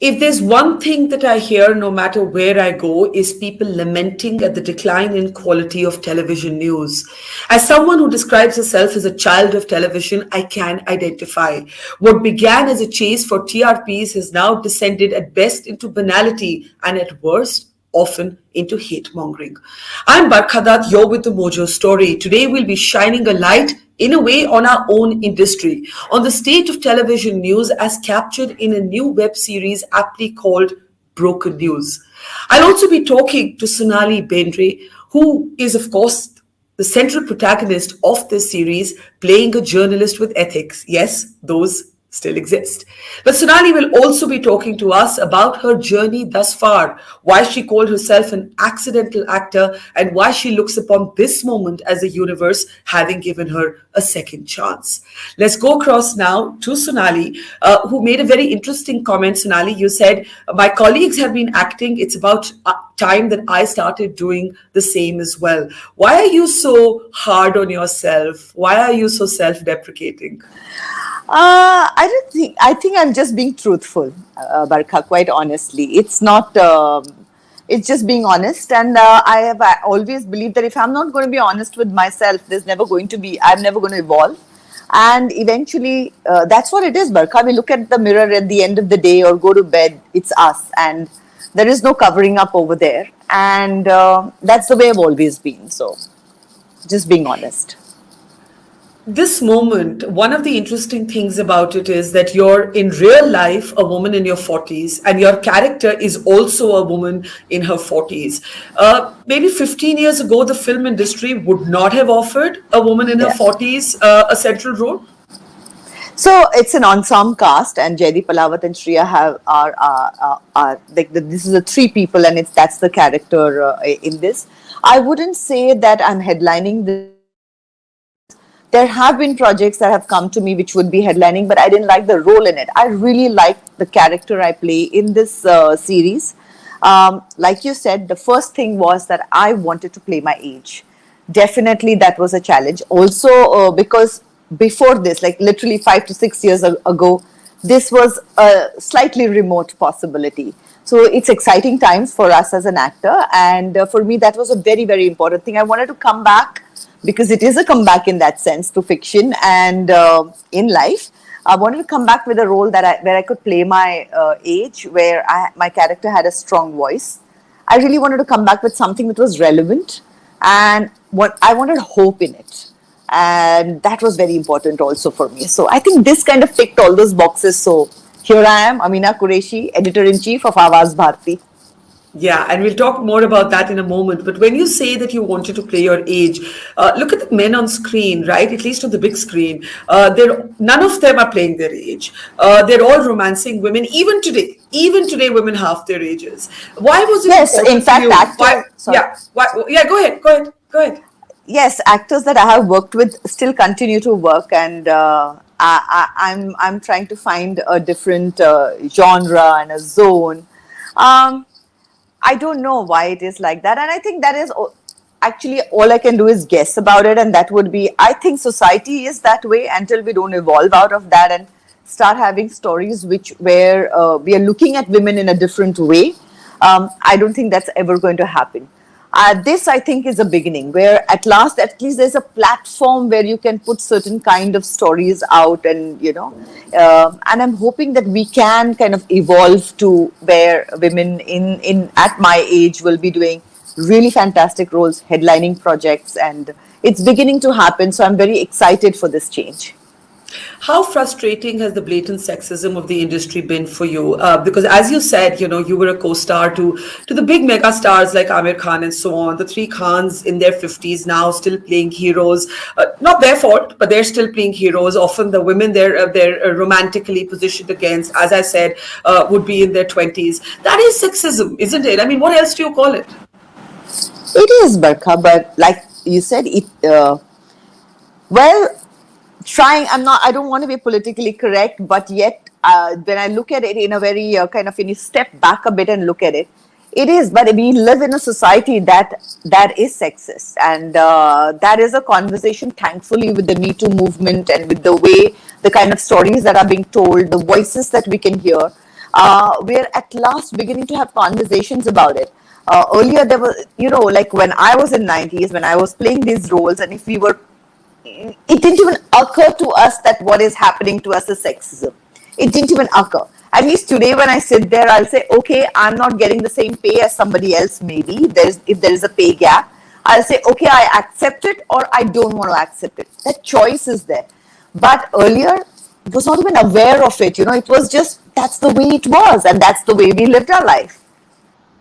If there's one thing that I hear no matter where I go, is people lamenting at the decline in quality of television news. As someone who describes herself as a child of television, I can identify. What began as a chase for TRPs has now descended at best into banality and at worst often into hate mongering. I'm Barkha Dutt, you're with the Mojo Story. Today we'll be shining a light in a way on our own industry, on the state of television news as captured in a new web series aptly called Broken News. I'll also be talking to Sonali Bendre, who is, of course, the central protagonist of this series, playing a journalist with ethics. Yes, those still exist. But Sonali will also be talking to us about her journey thus far, why she called herself an accidental actor, and why she looks upon this moment as a universe having given her a second chance. Let's go across now to Sonali, who made a very interesting comment. Sonali, you said, my colleagues have been acting. It's about time that I started doing the same as well. Why are you so hard on yourself? Why are you so self-deprecating? I think I'm just being truthful, Barkha, quite honestly. It's not, it's just being honest. And I always believed that if I'm not going to be honest with myself, I'm never going to evolve. And eventually, that's what it is, Barkha. We look at the mirror at the end of the day or go to bed, it's us. And there is no covering up over there. And that's the way I've always been. So just being honest. This moment, one of the interesting things about it is that you're in real life a woman in your 40s, and your character is also a woman in her 40s. Maybe 15 years ago, the film industry would not have offered a woman in her 40s a central role. So it's an ensemble cast, and Jaideep Palawat and Shreya are like this is the three people, and that's the character in this. I wouldn't say that I'm headlining this. There have been projects that have come to me which would be headlining, but I didn't like the role in it. I really liked the character I play in this series. Like you said, the first thing was that I wanted to play my age. Definitely that was a challenge. Also because before this, like literally 5 to 6 years ago, this was a slightly remote possibility. So it's exciting times for us as an actor. And for me, that was a very, very important thing. I wanted to come back because it is a comeback in that sense to fiction and in life. I wanted to come back with a role where I could play my age, where my character had a strong voice. I really wanted to come back with something that was relevant, and I wanted hope in it. And that was very important also for me. So I think this kind of ticked all those boxes. So here I am, Amina Qureshi, Editor-in-Chief of Awaz Bharti. Yeah, and we'll talk more about that in a moment. But when you say that you wanted to play your age, look at the men on screen, right? At least on the big screen. None of them are playing their age. They're all romancing women. Even today, women half their ages. Why was it? Yes, in fact, Go ahead. Yes, actors that I have worked with still continue to work, and I'm trying to find a different genre and a zone. I don't know why it is like that. And I think that is actually all I can do is guess about it. And that would be, I think society is that way until we don't evolve out of that and start having stories where we are looking at women in a different way. I don't think that's ever going to happen. This, I think, is a beginning where at least there's a platform where you can put certain kind of stories out, and and I'm hoping that we can kind of evolve to where women at my age will be doing really fantastic roles, headlining projects, and it's beginning to happen. So I'm very excited for this change. How frustrating has the blatant sexism of the industry been for you? Because as you said, you were a co-star to the big mega stars like Amir Khan and so on. The three Khans in their 50s now still playing heroes. Not their fault, but they're still playing heroes. Often the women they're romantically positioned against, as I said, would be in their 20s. That is sexism, isn't it? I mean, what else do you call it? It is, Barkha, but like you said, I don't want to be politically correct, but yet when I look at it in a very when you step back a bit and look at it, it is. But we live in a society that is sexist, and that is a conversation, thankfully, with the Me Too movement and with the way, the kind of stories that are being told, the voices that we can hear. we're at last beginning to have conversations about it. Earlier, there was, like when I was in 90s, when I was playing these roles, and if we were, it didn't even occur to us that what is happening to us is sexism. It didn't even occur. At least today, when I sit there, I'll say, okay, I'm not getting the same pay as somebody else. Maybe if there is a pay gap, I'll say, okay, I accept it or I don't want to accept it. That choice is there. But earlier, was not even aware of it. It was just that's the way it was, and that's the way we lived our life.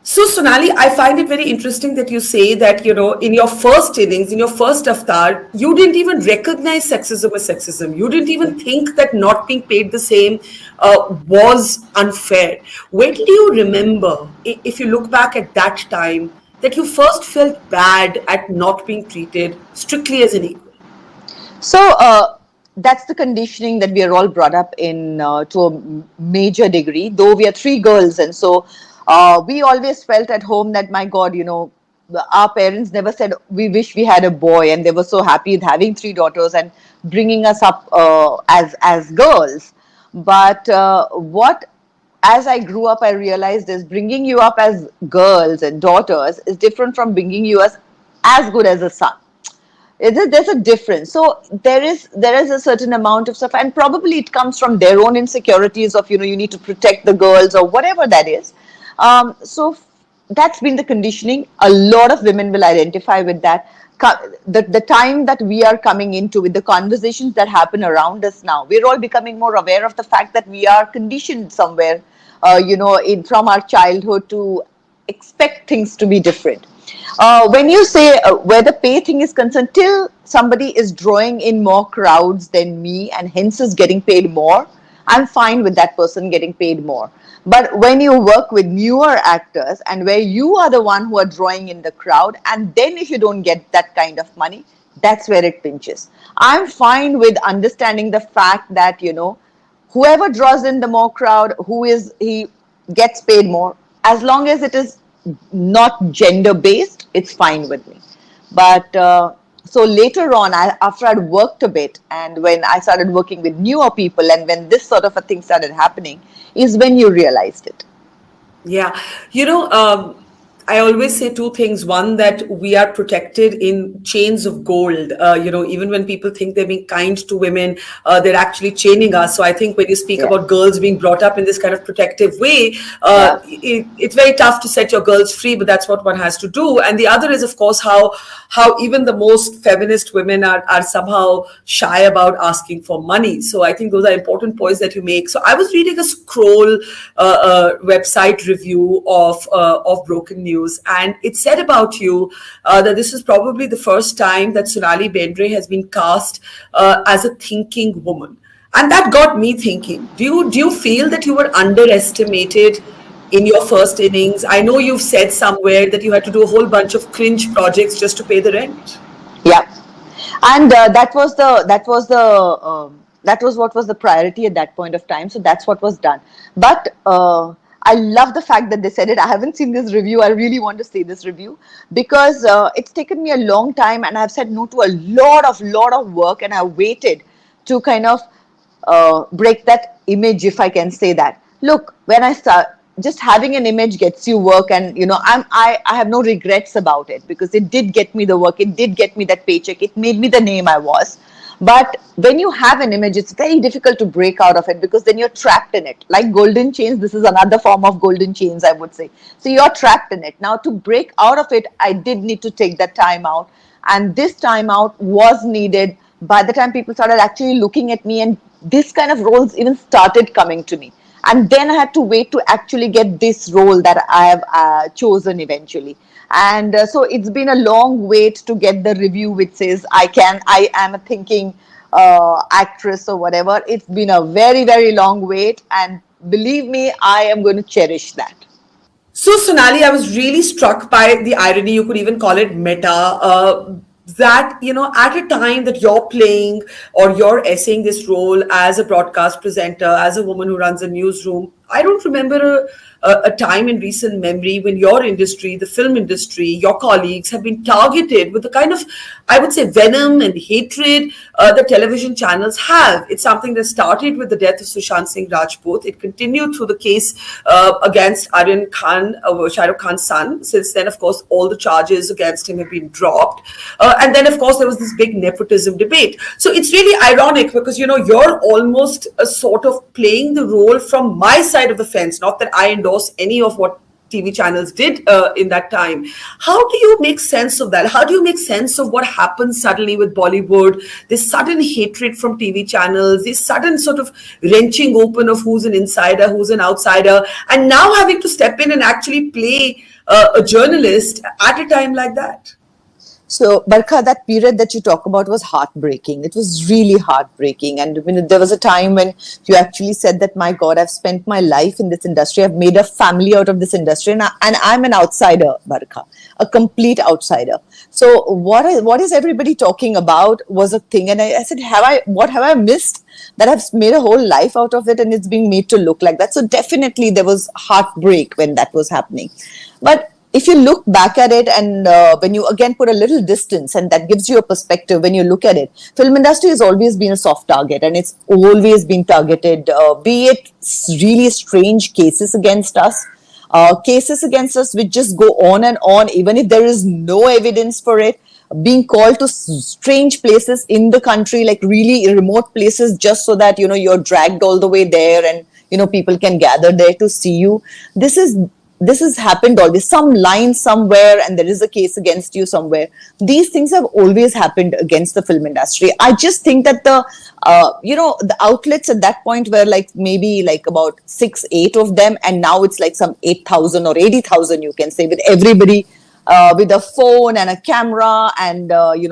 So, Sonali, I find it very interesting that you say that, in your first innings, in your first avatar, you didn't even recognize sexism as sexism. You didn't even think that not being paid the same was unfair. When do you remember, if you look back at that time, that you first felt bad at not being treated strictly as an equal? So that's the conditioning that we are all brought up in to a major degree. Though we are three girls, and so we always felt at home that my God, our parents never said we wish we had a boy, and they were so happy with having three daughters and bringing us up as girls. But what as I grew up, I realized is bringing you up as girls and daughters is different from bringing you as good as a son. There's a difference. So there is a certain amount of stuff, and probably it comes from their own insecurities of you need to protect the girls or whatever that is. So that's been the conditioning. A lot of women will identify with that. The time that we are coming into with the conversations that happen around us now, we're all becoming more aware of the fact that we are conditioned somewhere, from our childhood to expect things to be different. When you say where the pay thing is concerned, till somebody is drawing in more crowds than me and hence is getting paid more, I'm fine with that person getting paid more. But when you work with newer actors and where you are the one who are drawing in the crowd, and then if you don't get that kind of money, that's where it pinches. I'm fine with understanding the fact that, whoever draws in the more crowd, he gets paid more. As long as it is not gender based, it's fine with me. But so later on, after I'd worked a bit, and when I started working with newer people, and when this sort of a thing started happening, is when you realized it. Yeah. I always say two things. One, that we are protected in chains of gold. Even when people think they're being kind to women, they're actually chaining us. So I think when you speak Yeah. about girls being brought up in this kind of protective way, Yeah. it's very tough to set your girls free, but that's what one has to do. And the other is, of course, how even the most feminist women are somehow shy about asking for money. So I think those are important points that you make. So I was reading a scroll website review of Broken News, and it said about you that this is probably the first time that Sonali Bendre has been cast as a thinking woman, and that got me thinking. Do you feel that you were underestimated in your first innings? I know you've said somewhere that you had to do a whole bunch of cringe projects just to pay the rent. Yeah, and that was what was the priority at that point of time. So that's what was done. But I love the fact that they said it. I haven't seen this review. I really want to see this review because it's taken me a long time, and I've said no to a lot of work, and I waited to kind of break that image, if I can say that. Look, when I start, just having an image gets you work, and I have no regrets about it because it did get me the work, it did get me that paycheck, it made me the name I was. But when you have an image, it's very difficult to break out of it because then you're trapped in it. Like golden chains, this is another form of golden chains, I would say. So you're trapped in it. Now, to break out of it, I did need to take that time out, and this time out was needed by the time people started actually looking at me, and this kind of roles even started coming to me. And then I had to wait to actually get this role that I have chosen eventually. And so it's been a long wait to get the review which says I am a thinking actress or whatever. It's been a very, very long wait, and believe me, I am going to cherish that. So, Sonali, I was really struck by the irony, you could even call it meta, that, at a time that you're playing or you're essaying this role as a broadcast presenter, as a woman who runs a newsroom, I don't remember a time in recent memory when your industry, the film industry, your colleagues have been targeted with the kind of, I would say, venom and hatred the television channels have. It's something that started with the death of Sushant Singh Rajput. It continued through the case against Aryan Khan, Shah Rukh Khan's son. Since then, of course, all the charges against him have been dropped. And then, of course, there was this big nepotism debate. So it's really ironic because, you're almost sort of playing the role from my side of the fence. Not that I endorse any of what TV channels did in that time. How do you make sense of that? How do you make sense of what happens suddenly with Bollywood? This sudden hatred from TV channels, this sudden sort of wrenching open of who's an insider, who's an outsider, and now having to step in and actually play a journalist at a time like that. So, Barkha, that period that you talk about was heartbreaking. It was really heartbreaking. And there was a time when you actually said that, my God, I've spent my life in this industry. I've made a family out of this industry. And I'm an outsider, Barkha, a complete outsider. So what is everybody talking about was a thing. And I said, what have I missed that I've made a whole life out of it and it's being made to look like that? So definitely there was heartbreak when that was happening. But if you look back at it and when you again put a little distance, and that gives you a perspective when you look at it, film industry has always been a soft target, and it's always been targeted, be it really strange cases against us which just go on and on, even if there is no evidence for it, being called to strange places in the country, like really remote places, just so that, you're dragged all the way there and, people can gather there to see you. This has happened always. Some line somewhere and there is a case against you somewhere. These things have always happened against the film industry. I just think that the outlets at that point were maybe about 6-8 of them, and now it's like some 8,000 or 80,000, you can say, with everybody with a phone and a camera and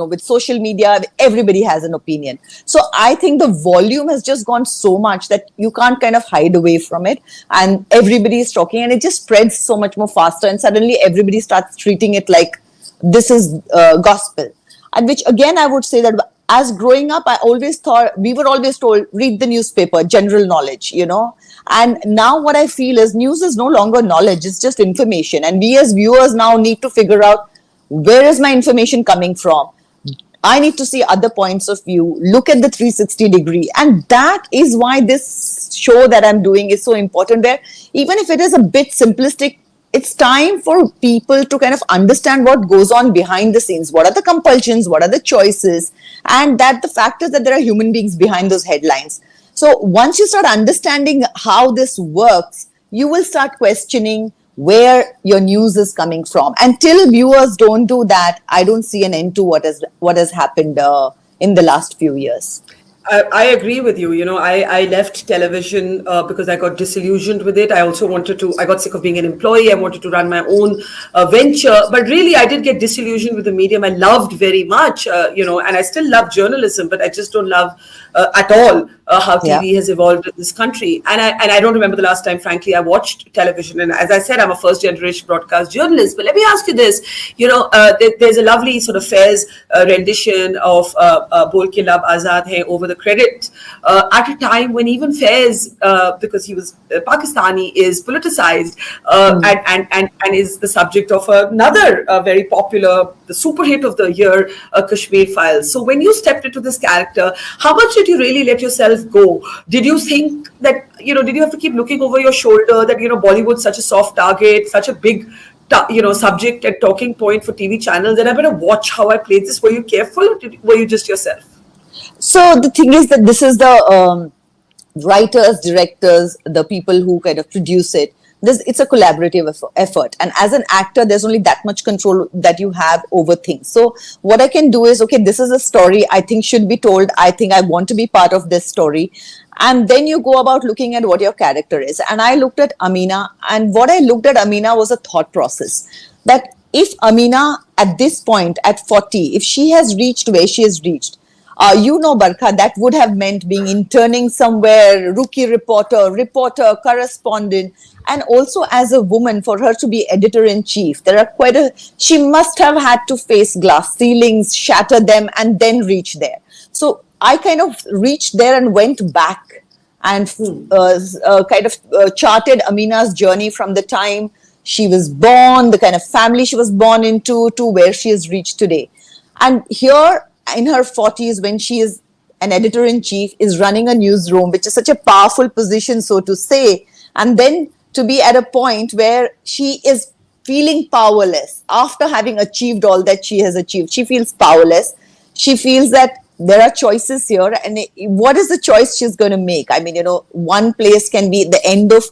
with social media, everybody has an opinion. So I think the volume has just gone so much that you can't kind of hide away from it, and everybody is talking, and it just spreads so much more faster, and suddenly everybody starts treating it like this is gospel. And which again, I would say that as growing up, I always thought, we were always told, read the newspaper, general knowledge, And now what I feel is news is no longer knowledge, it's just information. And we as viewers now need to figure out, where is my information coming from? I need to see other points of view, look at the 360 degree. And that is why this show that I'm doing is so important, where even if it is a bit simplistic, it's time for people to kind of understand what goes on behind the scenes. What are the compulsions? What are the choices? And that the fact is that there are human beings behind those headlines. So once you start understanding how this works, you will start questioning where your news is coming from. Until viewers don't do that, I don't see an end to what has happened in the last few years. I agree with you. I left television because I got disillusioned with it. I got sick of being an employee. I wanted to run my own venture. But really, I did get disillusioned with the medium. I loved very much, and I still love journalism, but I just don't love at all how TV has evolved in this country. And I don't remember the last time, frankly, I watched television. And as I said, I'm a first generation broadcast journalist. But let me ask you this, there's a lovely sort of Fairs rendition of Bol Ke Lab Azad Hai over the credit at a time when even Fairs, because he was Pakistani, is politicized and is the subject of another very popular, the super hit of the year, Kashmir Files. So when you stepped into this character, how much did you really let yourself go? Did you think that, did you have to keep looking over your shoulder that, Bollywood's such a soft target, such a big subject and talking point for TV channels, and I better watch how I play this? Were you careful, or were you just yourself? So the thing is that this is the writers, directors, the people who kind of produce it. It's a collaborative effort. And as an actor, there's only that much control that you have over things. So what I can do is, okay, this is a story I think should be told. I think I want to be part of this story. And then you go about looking at what your character is. And I looked at Amina, and what I looked at Amina was a thought process. That if Amina at this point, at 40, if she has reached where she has reached, Barkha, that would have meant being interning somewhere, rookie reporter, correspondent, and also as a woman, for her to be editor-in-chief. She must have had to face glass ceilings, shatter them, and then reach there. So I kind of reached there and went back and kind of charted Amina's journey from the time she was born, the kind of family she was born into, to where she has reached today. And here in her 40s, when she is an editor-in-chief, is running a newsroom, which is such a powerful position, so to say, and then to be at a point where she is feeling powerless after having achieved all that she has achieved. She feels powerless. She feels that there are choices here, and what is the choice she's going to make? I mean, one place can be the end of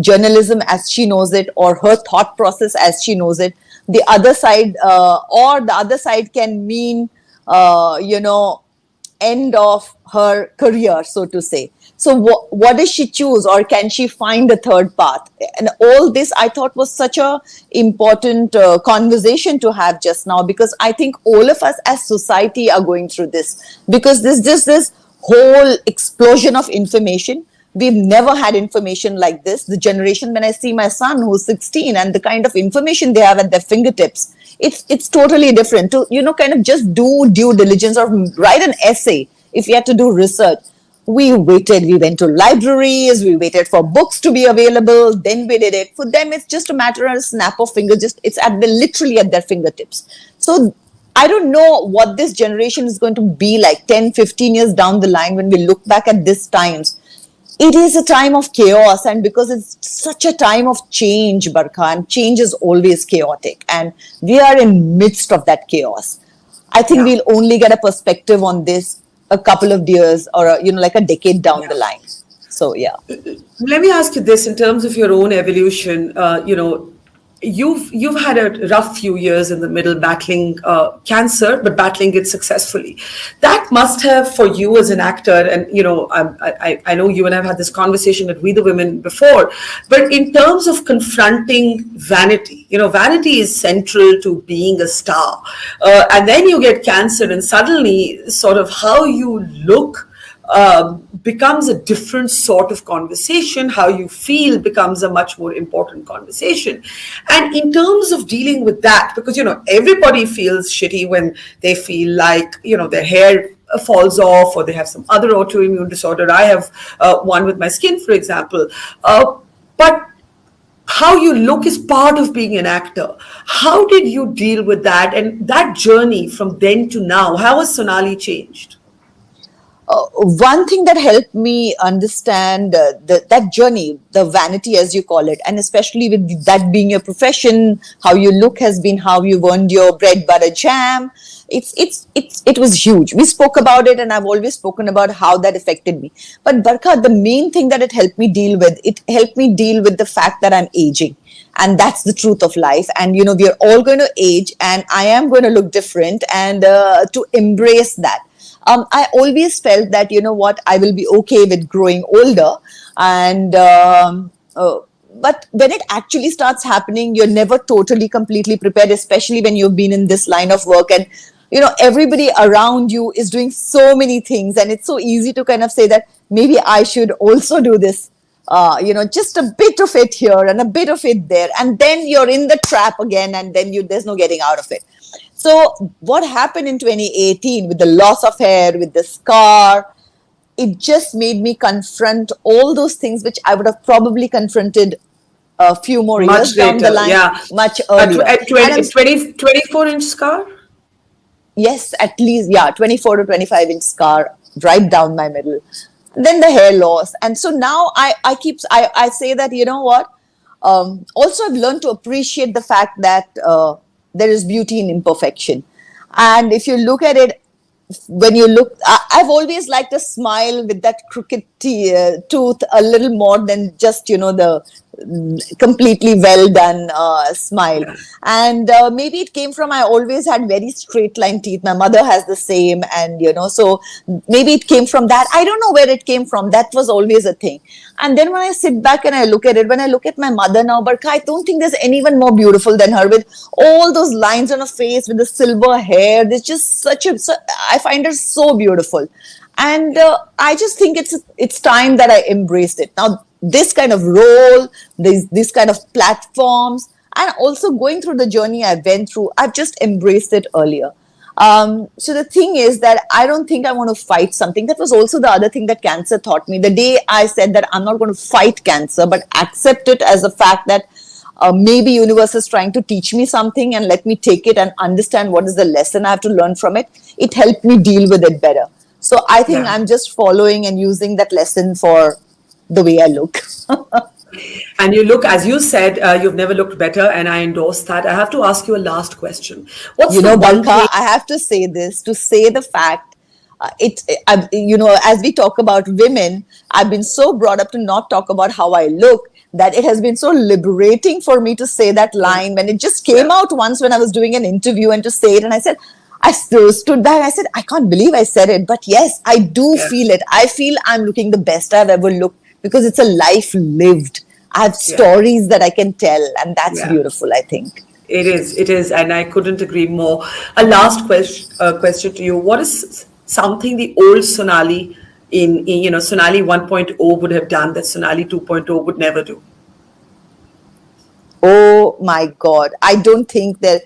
journalism as she knows it, or her thought process as she knows it. The other side, or the other side can mean, end of her career, so to say. So what does she choose, or can she find a third path? And all this I thought was such a important conversation to have just now, because I think all of us as society are going through this, because there's just this whole explosion of information. We've never had information like this. The generation, when I see my son who's 16 and the kind of information they have at their fingertips, it's totally different. To, kind of just do due diligence or write an essay. If you had to do research, we waited, we went to libraries, we waited for books to be available, then we did it. For them, it's just a matter of a snap of finger, it's literally at their fingertips. So I don't know what this generation is going to be like 10, 15 years down the line when we look back at these times. It is a time of chaos, and because it's such a time of change, Barkha, and change is always chaotic, and we are in midst of that chaos. I think we'll only get a perspective on this a couple of years, or like a decade down the line. So let me ask you this: in terms of your own evolution, you've had a rough few years in the middle battling cancer, but battling it successfully. That must have, for you as an actor, and I know you and I've had this conversation at We the Women before, but in terms of confronting vanity, vanity is central to being a star, and then you get cancer, and suddenly sort of how you look becomes a different sort of conversation. How you feel becomes a much more important conversation. And in terms of dealing with that, because everybody feels shitty when they feel like their hair falls off, or they have some other autoimmune disorder. I have one with my skin, for example. But how you look is part of being an actor. How did you deal with that, and that journey from then to now? How has Sonali changed? One thing that helped me understand that journey, the vanity as you call it, and especially with that being your profession, how you look has been how you've earned your bread, butter, jam. It was huge. We spoke about it, and I've always spoken about how that affected me. But Barkha, the main thing that it helped me deal with the fact that I'm aging. And that's the truth of life. And, we are all going to age, and I am going to look different, and to embrace that. I always felt that, I will be okay with growing older. And but when it actually starts happening, you're never totally, completely prepared, especially when you've been in this line of work. And, everybody around you is doing so many things. And it's so easy to kind of say that maybe I should also do this. Just a bit of it here and a bit of it there. And then you're in the trap again, and then there's no getting out of it. So what happened in 2018 with the loss of hair, with the scar, it just made me confront all those things which I would have probably confronted a few more years down the line, much earlier. At 24-inch scar? Yes, at least, 24 to 25-inch scar right down my middle. Then the hair loss. And so now I say that, also I've learned to appreciate the fact that there is beauty in imperfection. And if you look at it, I've always liked a smile with that crooked tooth a little more than just, the completely well done smile. And maybe it came from, I always had very straight line teeth. My mother has the same, and so maybe it came from that. I don't know where it came from. That was always a thing. And then when I sit back and I look at it, when I look at my mother now, Barkha, I don't think there's anyone more beautiful than her, with all those lines on her face, with the silver hair. There's just I find her so beautiful. And I just think it's time that I embraced it. Now, this kind of role, this kind of platforms, and also going through the journey I went through, I've just embraced it earlier. So the thing is that I don't think I want to fight something. That was also the other thing that cancer taught me. The day I said that I'm not going to fight cancer, but accept it as a fact that maybe universe is trying to teach me something, and let me take it and understand what is the lesson I have to learn from it. It helped me deal with it better. So I think Yeah. I'm just following and using that lesson for the way I look. And you look, as you said, you've never looked better, and I endorse that. I have to ask you a last question. What's You the know, one Barkha, thing? I have to say this to say the fact. As we talk about women, I've been so brought up to not talk about how I look that it has been so liberating for me to say that Yeah, line when it just yeah, came out once when I was doing an interview, and to say it. And I said, I stood back. I said, I can't believe I said it. But yes, I do yeah, feel it. I feel I'm looking the best I've ever looked because it's a life lived. I have yeah, stories that I can tell, and that's yeah. beautiful, I think. It is, and I couldn't agree more. A last question to you: what is something the old Sonali in Sonali 1.0 would have done that Sonali 2.0 would never do? Oh my God. I don't think that,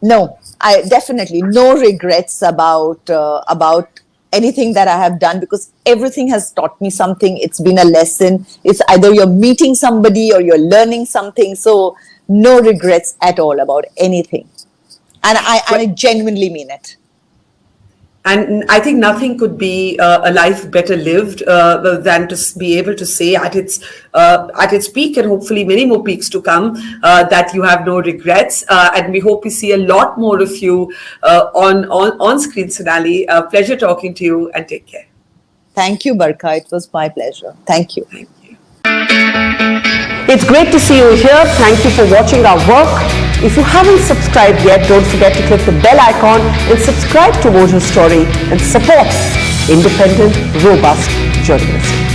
no, I definitely no regrets about anything that I have done, because everything has taught me something. It's been a lesson. It's either you're meeting somebody or you're learning something. So no regrets at all about anything. And I genuinely mean it. And I think nothing could be a life better lived than to be able to say at its peak, and hopefully many more peaks to come, that you have no regrets. And we hope we see a lot more of you on screen, Sonali. Pleasure talking to you, and take care. Thank you, Barkha. It was my pleasure. Thank you. Thank you. It's great to see you here. Thank you for watching our work. If you haven't subscribed yet, don't forget to click the bell icon and subscribe to Mojo Story and support independent, robust journalism.